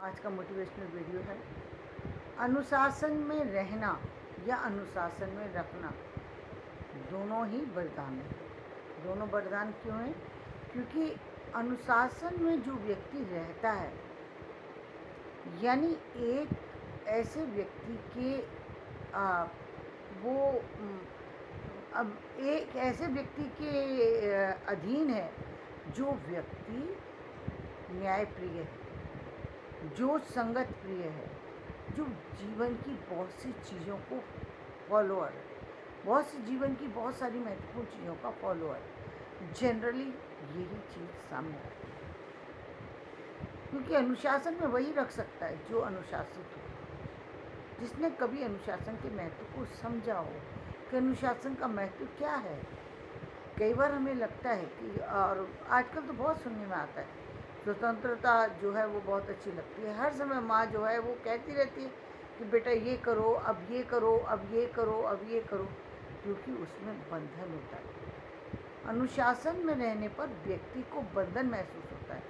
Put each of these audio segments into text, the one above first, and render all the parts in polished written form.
आज का motivational video है। अनुशासन में रहना या अनुशासन में रखना दोनों ही वरदान हैं। दोनों वरदान क्यों हैं? क्योंकि अनुशासन में जो व्यक्ति रहता है, यानी एक ऐसे व्यक्ति के वो अब एक ऐसे व्यक्ति के अधीन है जो व्यक्ति न्यायप्रिय है, जो संगत प्रिय है, जो जीवन की बहुत सी चीज़ों को फॉलोअर है, जीवन की बहुत सारी महत्वपूर्ण चीज़ों का फॉलोअर है। जनरली यही चीज़ सामने आती है, क्योंकि अनुशासन में वही रख सकता है जो अनुशासित हो, जिसने कभी अनुशासन के महत्व को समझा हो कि अनुशासन का महत्व क्या है। कई बार हमें लगता है कि, और आजकल तो बहुत सुनने में आता है, स्वतंत्रता जो है वो बहुत अच्छी लगती है। हर समय माँ जो है वो कहती रहती है कि बेटा ये करो, अब ये करो, अब ये करो, अब ये करो, क्योंकि उसमें बंधन होता है। अनुशासन में रहने पर व्यक्ति को बंधन महसूस होता है,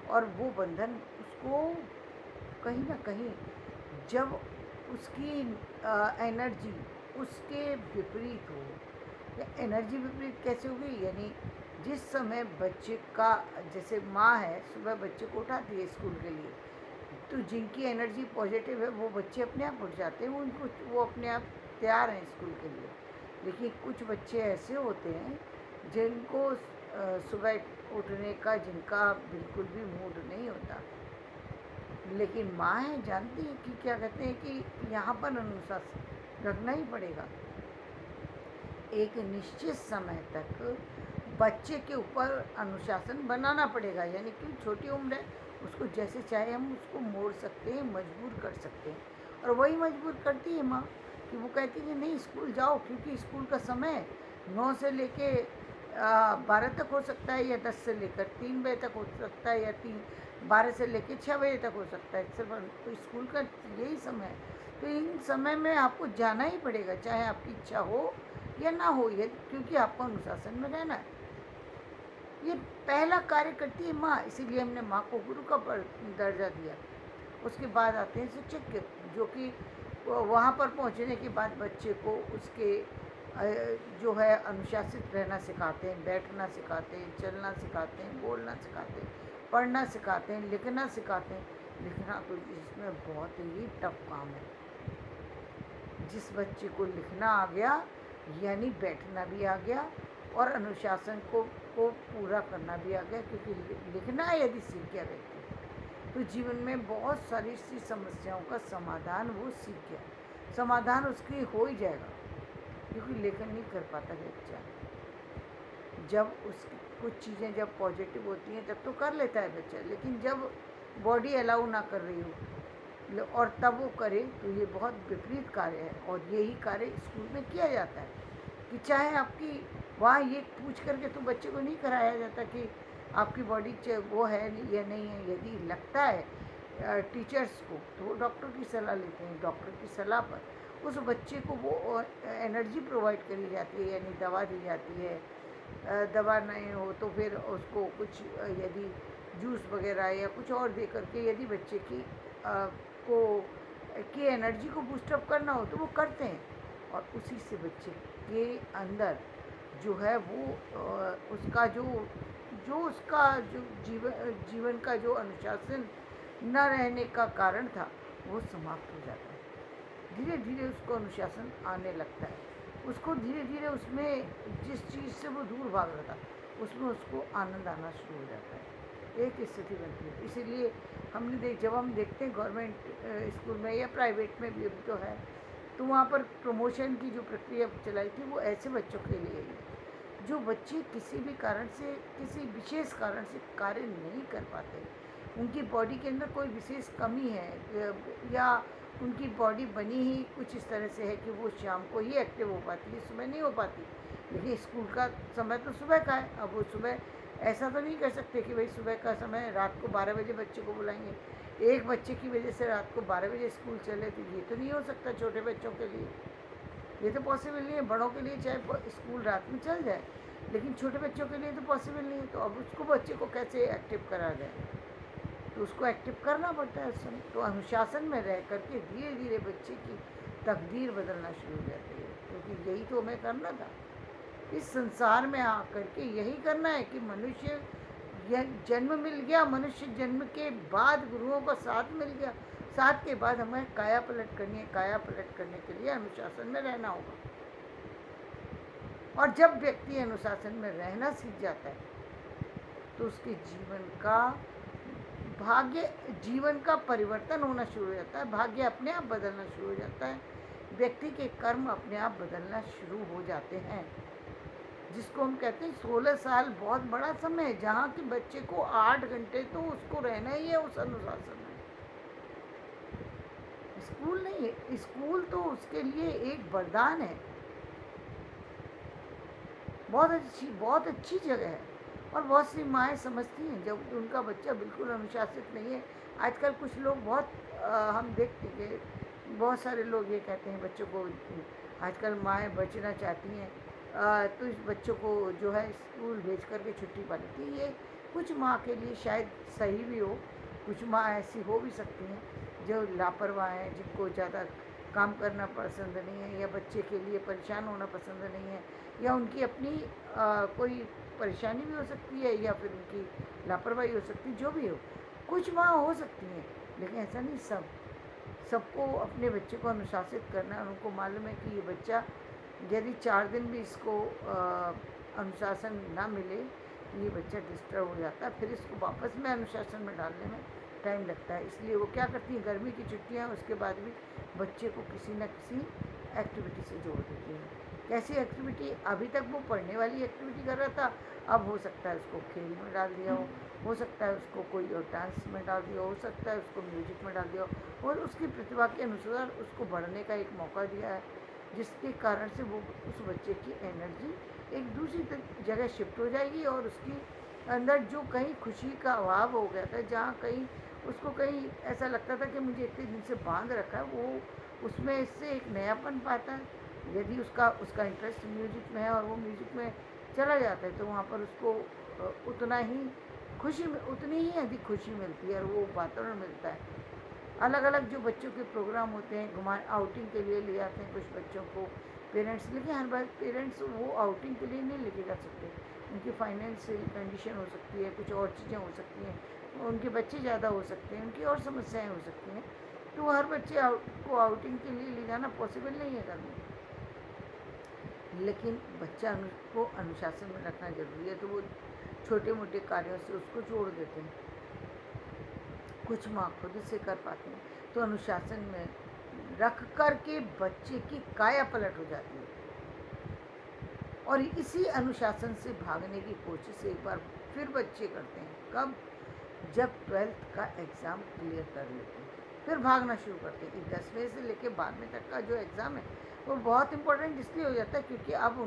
और वो बंधन उसको कहीं ना कहीं, जब उसकी एनर्जी उसके विपरीत हो, या एनर्जी विपरीत कैसे होगी, यानी जिस समय बच्चे का, जैसे माँ है सुबह बच्चे को उठाती है स्कूल के लिए, तो जिनकी एनर्जी पॉजिटिव है वो बच्चे अपने आप उठ जाते हैं, वो अपने आप तैयार हैं स्कूल के लिए। लेकिन कुछ बच्चे ऐसे होते हैं जिनको सुबह उठने का, जिनका बिल्कुल भी मूड नहीं होता, लेकिन माँ है जानती है कि क्या कहते हैं कि यहाँ पर अनुशासन रखना ही पड़ेगा। एक निश्चित समय तक बच्चे के ऊपर अनुशासन बनाना पड़ेगा, यानी कि छोटी उम्र है, उसको जैसे चाहे हम उसको मोड़ सकते हैं, मजबूर कर सकते हैं। और वही मजबूर करती है माँ कि वो कहती है नहीं स्कूल जाओ, क्योंकि स्कूल का समय 9 से लेके 12 तक हो सकता है, या 10 से लेकर 3 बजे तक हो सकता है, या 12 से लेकर 6 बजे तक हो सकता है। सिर्फ तो स्कूल का यही समय है, तो इन समय में आपको जाना ही पड़ेगा, चाहे आपकी इच्छा हो या ना हो, ये क्योंकि आपको अनुशासन में रहना है। ये पहला कार्य करती है माँ, इसीलिए हमने माँ को गुरु का दर्जा दिया। उसके बाद आते हैं शिक्षक के, जो कि वहाँ पर पहुँचने के बाद बच्चे को उसके जो है अनुशासित रहना सिखाते हैं, बैठना सिखाते हैं, चलना सिखाते हैं, बोलना सिखाते हैं, पढ़ना सिखाते हैं, लिखना सिखाते हैं। लिखना तो इसमें बहुत ही टफ काम है। जिस बच्चे को लिखना आ गया, यानी बैठना भी आ गया, और अनुशासन को पूरा करना भी आ गया, क्योंकि लिखना यदि सीख गया व्यक्ति, तो जीवन में बहुत सारी सी समस्याओं का समाधान वो सीख गया, समाधान उसकी हो ही जाएगा, क्योंकि लेखन नहीं कर पाता बच्चा। जब उसकी कुछ चीज़ें जब पॉजिटिव होती हैं तब तो कर लेता है बच्चा, लेकिन जब बॉडी अलाउ ना कर रही हो और तब वो करे, तो ये बहुत विपरीत कार्य है। और यही कार्य स्कूल में किया जाता है कि चाहे आपकी वहाँ ये पूछ करके तो बच्चे को नहीं कराया जाता कि आपकी बॉडी वो है या नहीं है। यदि लगता है टीचर्स को, तो वो डॉक्टर की सलाह लेते हैं। डॉक्टर की सलाह पर उस बच्चे को वो एनर्जी प्रोवाइड करी जाती है, यानी दवा दी जाती है। दवा नहीं हो तो फिर उसको कुछ यदि जूस वगैरह या कुछ और दे करके, यदि बच्चे की एनर्जी को बूस्टअप करना हो तो वो करते हैं, और उसी से बच्चे के अंदर जो है वो उसका जो जीवन का जो अनुशासन न रहने का कारण था वो समाप्त हो जाता है। धीरे धीरे उसको अनुशासन आने लगता है, उसको धीरे धीरे उसमें जिस चीज़ से वो दूर भाग रहा था उसमें उसको आनंद आना शुरू हो जाता है, एक स्थिति बनती है। इसीलिए जब हम देखते हैं गवर्नमेंट स्कूल में या प्राइवेट में भी अभी तो है, तो वहाँ पर प्रमोशन की जो प्रक्रिया चलाई थी वो ऐसे बच्चों के लिए ही, जो बच्चे किसी भी कारण से, किसी विशेष कारण से कार्य नहीं कर पाते, उनकी बॉडी के अंदर कोई विशेष कमी है, या उनकी बॉडी बनी ही कुछ इस तरह से है कि वो शाम को ही एक्टिव हो पाती है, सुबह नहीं हो पाती। लेकिन स्कूल का समय तो सुबह का है, अब वो सुबह ऐसा तो नहीं कर सकते कि भाई सुबह का समय रात को 12 बजे बच्चे को बुलाएंगे, एक बच्चे की वजह से रात को 12 बजे स्कूल चले, तो ये तो नहीं हो सकता छोटे बच्चों के लिए, ये तो पॉसिबल नहीं है। बड़ों के लिए चाहे स्कूल रात में चल जाए, लेकिन छोटे बच्चों के लिए तो पॉसिबल नहीं है। तो अब उसको बच्चे को कैसे एक्टिव करा जाए, तो उसको एक्टिव करना पड़ता है उस समय। तो अनुशासन में रह करके धीरे धीरे बच्चे की तकदीर बदलना शुरू हो जाती है, क्योंकि यही तो हमें करना था इस संसार में आकर के। यही करना है कि मनुष्य यह जन्म मिल गया, मनुष्य जन्म के बाद गुरुओं का साथ मिल गया, साथ के बाद हमें काया पलट करनी है। काया पलट करने के लिए अनुशासन में रहना होगा। और जब व्यक्ति अनुशासन में रहना सीख जाता है तो उसके जीवन का परिवर्तन होना शुरू हो जाता है। भाग्य अपने आप बदलना शुरू हो जाता है। व्यक्ति के कर्म अपने आप बदलना शुरू हो जाते हैं, जिसको हम कहते हैं 16 साल बहुत बड़ा समय है, जहाँ कि बच्चे को 8 घंटे तो उसको रहना ही है उस अनुशासन में। स्कूल नहीं है, स्कूल तो उसके लिए एक वरदान है, बहुत अच्छी जगह है। और बहुत सी माएँ समझती हैं जब उनका बच्चा बिल्कुल अनुशासित नहीं है। आजकल कुछ लोग हम देखते हैं कि बहुत सारे लोग ये कहते हैं बच्चों को, आजकल माएँ बचना चाहती हैं तो इस बच्चों को जो है स्कूल भेज करके छुट्टी पा लेती है। ये कुछ माँ के लिए शायद सही भी हो, कुछ माँ ऐसी हो भी सकती हैं जो लापरवाह हैं, जिनको ज़्यादा काम करना पसंद नहीं है, या बच्चे के लिए परेशान होना पसंद नहीं है, या उनकी अपनी कोई परेशानी भी हो सकती है, या फिर उनकी लापरवाही हो सकती है। जो भी हो, कुछ माँ हो सकती हैं, लेकिन ऐसा नहीं सबको अपने बच्चे को अनुशासित करना है। उनको मालूम है कि ये बच्चा यदि 4 दिन भी इसको अनुशासन ना मिले तो ये बच्चा डिस्टर्ब हो जाता है, फिर इसको वापस में अनुशासन में डालने में टाइम लगता है। इसलिए वो क्या करती हैं, गर्मी की छुट्टियाँ उसके बाद भी बच्चे को किसी न किसी एक्टिविटी से जोड़ देती हैं। कैसी एक्टिविटी? अभी तक वो पढ़ने वाली एक्टिविटी कर रहा था, अब हो सकता है उसको खेल में डाल दिया हो सकता है उसको कोई और डांस में डाल दिया हो सकता है उसको म्यूजिक में डाल दिया हो, और उसकी प्रतिभा के अनुसार उसको बढ़ने का एक मौका दिया है, जिसके कारण से वो उस बच्चे की एनर्जी एक दूसरी जगह शिफ्ट हो जाएगी, और उसकी अंदर जो कहीं खुशी का अभाव हो गया था, जहाँ कहीं उसको कहीं ऐसा लगता था कि मुझे इतने दिन से बांध रखा है, वो उसमें इससे एक नयापन पाता है। यदि उसका इंटरेस्ट म्यूजिक में है और वो म्यूजिक में चला जाता है, तो वहाँ पर उसको उतनी ही अधिक खुशी मिलती है, और वो वातावरण मिलता है। अलग अलग जो बच्चों के प्रोग्राम होते हैं, आउटिंग के लिए ले आते हैं कुछ बच्चों को पेरेंट्स, लेकिन हर बार पेरेंट्स वो आउटिंग के लिए नहीं लेके जा सकते। उनकी फाइनेंशियल कंडीशन हो सकती है, कुछ और चीज़ें हो सकती हैं, उनके बच्चे ज़्यादा हो सकते हैं, उनकी और समस्याएं हो सकती हैं, तो हर बच्चे को आउटिंग के लिए ले जाना पॉसिबल नहीं है घर में। लेकिन बच्चा को अनुशासन में रखना जरूरी है, तो वो छोटे मोटे कार्यों से उसको जोड़ देते हैं। कुछ माँ खुद से कर पाते हैं, तो अनुशासन में रख कर के बच्चे की काया पलट हो जाती है, और इसी अनुशासन से भागने की कोशिश एक बार फिर बच्चे करते हैं। कब? जब 12th का एग्ज़ाम क्लियर कर लेते हैं, फिर भागना शुरू करते हैं। 10वें से लेकर 12वें तक का जो एग्ज़ाम है वो बहुत इम्पोर्टेंट इसलिए हो जाता है क्योंकि अब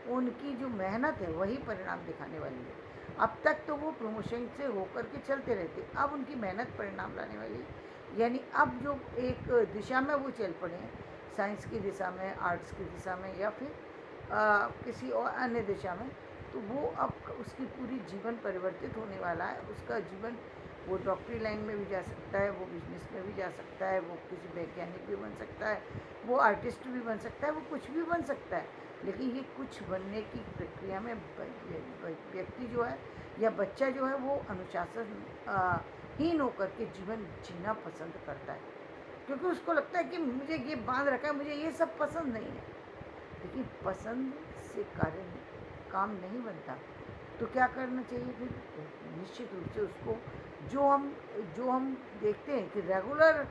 उनकी जो मेहनत है वही परिणाम दिखाने वाली है। अब तक तो वो प्रमोशन से होकर के चलते रहते, अब उनकी मेहनत परिणाम लाने वाली है। यानी अब जो एक दिशा में वो चल पड़े हैं, साइंस की दिशा में, आर्ट्स की दिशा में, या फिर किसी और अन्य दिशा में, तो वो अब उसकी पूरी जीवन परिवर्तित होने वाला है। उसका जीवन, वो डॉक्टरी लाइन में भी जा सकता है, वो बिजनेस में भी जा सकता है, वो किसी वैज्ञानिक भी बन सकता है, वो आर्टिस्ट भी बन सकता है, वो कुछ भी बन सकता है। लेकिन ये कुछ बनने की प्रक्रिया में व्यक्ति जो है या बच्चा जो है वो अनुशासन हीन होकर के जीवन जीना पसंद करता है, क्योंकि उसको लगता है कि मुझे ये बांध रखा है, मुझे ये सब पसंद नहीं है। लेकिन पसंद से काम नहीं बनता, तो क्या करना चाहिए फिर? निश्चित रूप से उसको जो हम देखते हैं कि रेगुलर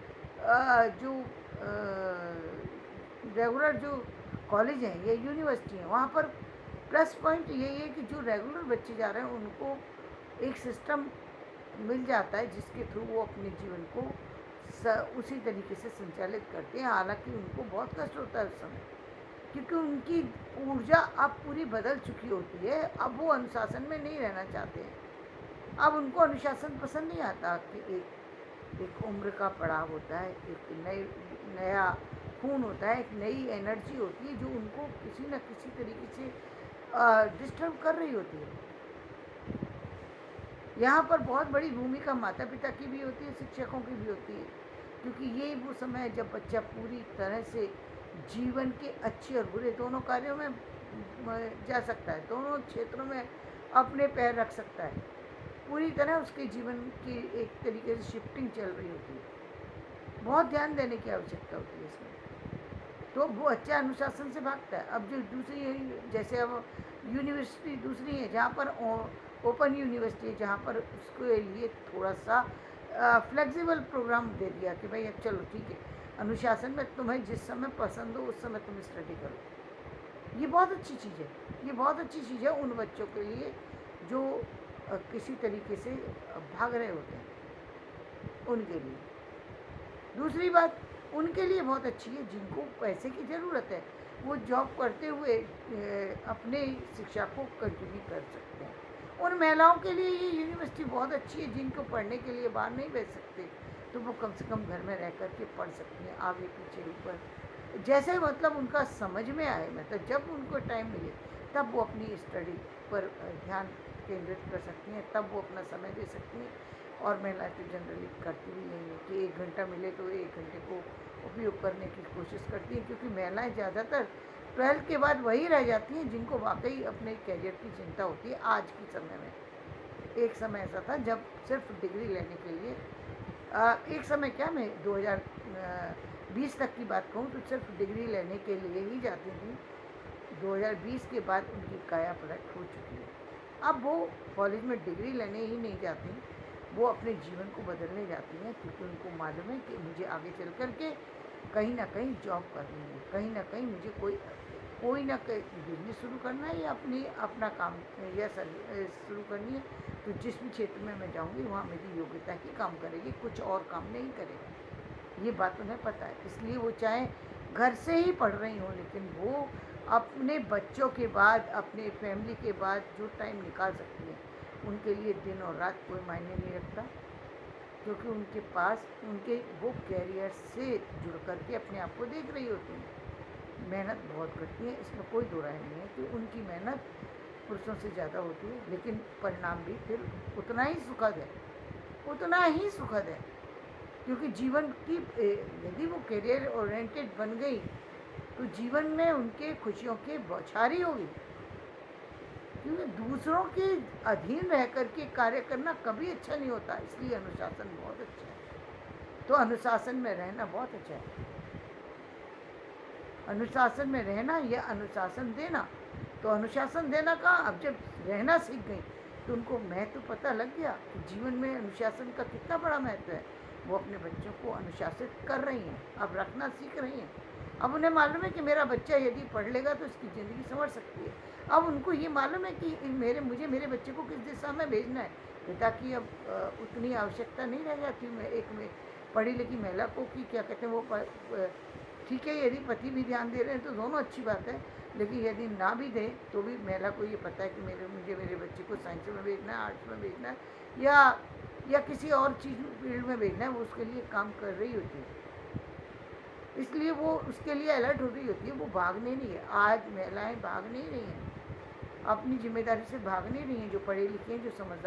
जो कॉलेज हैं या यूनिवर्सिटी हैं, वहाँ पर प्लस पॉइंट यही है कि जो रेगुलर बच्चे जा रहे हैं उनको एक सिस्टम मिल जाता है जिसके थ्रू वो अपने जीवन को उसी तरीके से संचालित करते हैं। हालांकि उनको बहुत कष्ट होता है उस समय, क्योंकि उनकी ऊर्जा अब पूरी बदल चुकी होती है। अब वो अनुशासन में नहीं रहना चाहते हैं, अब उनको अनुशासन पसंद नहीं आता कि एक उम्र का पड़ाव होता है, एक नया खून होता है, एक नई एनर्जी होती है जो उनको किसी न किसी तरीके से डिस्टर्ब कर रही होती है। यहाँ पर बहुत बड़ी भूमिका माता पिता की भी होती है, शिक्षकों की भी होती है, क्योंकि ये वो समय है जब बच्चा पूरी तरह से जीवन के अच्छे और बुरे दोनों कार्यों में जा सकता है, दोनों क्षेत्रों में अपने पैर रख सकता है। पूरी तरह उसके जीवन की एक तरीके से शिफ्टिंग चल रही होती है, बहुत ध्यान देने की आवश्यकता होती है इसमें। तो वो अच्छा अनुशासन से भागता है। अब जो दूसरी, जैसे अब यूनिवर्सिटी दूसरी है जहाँ पर ओपन यूनिवर्सिटी है, जहाँ पर उसके लिए थोड़ा सा फ्लेक्सिबल प्रोग्राम दे दिया कि भाई अब चलो ठीक है, अनुशासन में तुम्हें जिस समय पसंद हो उस समय तुम स्टडी करो। ये बहुत अच्छी चीज़ है, ये बहुत अच्छी चीज़ है उन बच्चों के लिए जो किसी तरीके से भाग रहे होते हैं, उनके लिए। दूसरी बात उनके लिए बहुत अच्छी है जिनको पैसे की ज़रूरत है, वो जॉब करते हुए अपने शिक्षा को कंटिन्यू कर सकते हैं। उन महिलाओं के लिए ये यूनिवर्सिटी बहुत अच्छी है जिनको पढ़ने के लिए बाहर नहीं भेज सकते, तो वो कम से कम घर में रह कर के पढ़ सकती हैं, आगे पीछे ऊपर जैसे मतलब उनका समझ में आए, मतलब जब उनको टाइम मिले तब वो अपनी स्टडी पर ध्यान केंद्रित कर सकती हैं, तब वो अपना समय दे सकती हैं। और महिलाएं तो जनरली करती भी यही है कि 1 घंटा मिले तो 1 घंटे को उपयोग करने की कोशिश करती हैं, क्योंकि महिलाएं ज़्यादातर 12th के बाद वही रह जाती हैं जिनको वाकई अपने करियर की चिंता होती है आज के समय में। एक समय ऐसा था जब सिर्फ डिग्री लेने के लिए एक समय क्या, मैं 2020 तक की बात कहूँ तो सिर्फ डिग्री लेने के लिए ही जाती थी। 2020 के बाद उनकी काया पलट हो चुकी है। अब वो कॉलेज में डिग्री लेने ही नहीं जाती, वो अपने जीवन को बदलने जाती हैं, क्योंकि उनको मालूम है कि मुझे आगे चल कर के कहीं ना कहीं जॉब करनी है, कहीं ना कहीं मुझे कोई ना कोई बिजनेस शुरू करना है या अपना काम या शुरू करनी है। तो जिस भी क्षेत्र में मैं जाऊंगी वहाँ मेरी योग्यता ही काम करेगी, कुछ और काम नहीं करेगी। ये बात उन्हें पता है, इसलिए वो चाहे घर से ही पढ़ रही हों, लेकिन वो अपने बच्चों के बाद, अपने फैमिली के बाद जो टाइम निकाल सकती हैं, उनके लिए दिन और रात कोई मायने नहीं रखता, क्योंकि उनके पास उनके वो कैरियर से जुड़ करके अपने आप को देख रही होती हैं। मेहनत बहुत करती हैं, इसमें कोई दो राय नहीं है कि उनकी मेहनत पुरुषों से ज़्यादा होती है, लेकिन परिणाम भी फिर उतना ही सुखद है, उतना ही सुखद है। क्योंकि जीवन की यदि वो करियर ओरिएंटेड बन गई तो जीवन में उनके खुशियों की बौछारी होगी, क्योंकि दूसरों के अधीन रह कर के कार्य करना कभी अच्छा नहीं होता। इसलिए अनुशासन बहुत अच्छा है, तो अनुशासन में रहना बहुत अच्छा है। अनुशासन में रहना या अनुशासन देना, तो अनुशासन देना का अब जब रहना सीख गई तो उनको महत्व पता लग गया कि जीवन में अनुशासन का कितना बड़ा महत्व है। वो अपने बच्चों को अनुशासित कर रही हैं, अब रखना सीख रही हैं। अब उन्हें मालूम है कि मेरा बच्चा यदि पढ़ लेगा तो इसकी ज़िंदगी संवर सकती है। अब उनको ये मालूम है कि मुझे मेरे बच्चे को किस दिशा में भेजना है, पिता की अब उतनी आवश्यकता नहीं रह जाती में पढ़ी लिखी महिला को कि क्या कहते हैं वो ठीक है, यदि पति भी ध्यान दे रहे हैं तो दोनों अच्छी बात है, लेकिन यदि ना भी दें तो भी महिला को ये पता है कि मुझे मेरे बच्चे को साइंस में भेजना है, आर्ट्स में भेजना है या किसी और चीज़ फील्ड में भेजना है, वो उसके लिए काम कर रही होती है। इसलिए वो उसके लिए अलर्ट हो रही होती है, वो भागने नहीं है। आज महिलाएं भाग नहीं रही हैं, अपनी जिम्मेदारी से भाग नहीं रही हैं, जो पढ़ी लिखी हैं, जो समझदार